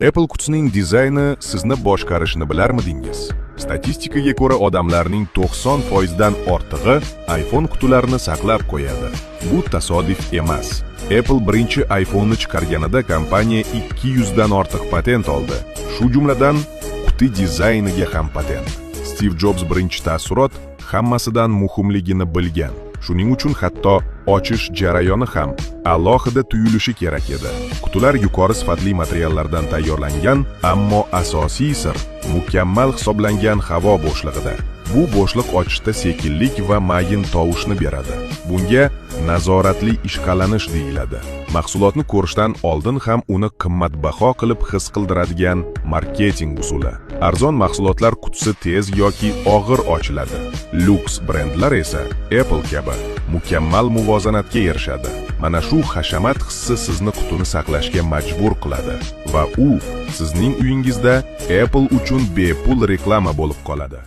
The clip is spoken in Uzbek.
Apple qutisining dizayni sizni boshqarishini bilarmidingiz? Statistikaga ko'ra odamlarning 90% dan ortig'i iPhone qutilarini saqlab qo'yadi. Bu tasodif emas. Apple birinchi iPhone'ni chiqarganida kompaniya 200 dan ortiq patent oldi. Shu jumladan quti dizayniga ham patent. Steve Jobs birinchi taassurot hammasidan muhimligini bilgan. Shuning uchun hatto ochish jarayoni ham alohida tuyulishi kerak edi. Qutilar yuqori sifatli materiallardan tayyorlangan, ammo asosiy sir mukammal hisoblangan havo bo'shlig'ida. Bu bo'shliq ochishda sekinlik va mayin tovushni beradi. Bunga nazoratli ishqalanish deyiladi. Mahsulotni ko'rishdan oldin ham uni qimmatbaho qilib his qildiradigan marketing usuli. Arzon mahsulotlar qutisi tez yoki og'ir ochiladi. Luks brendlar esa Apple kabi mukammal muvozanatga erishadi. Mana shu hashamat hissi sizni qutini saqlashga majbur qiladi va u sizning uyingizda Apple uchun bepul reklama bo'lib qoladi.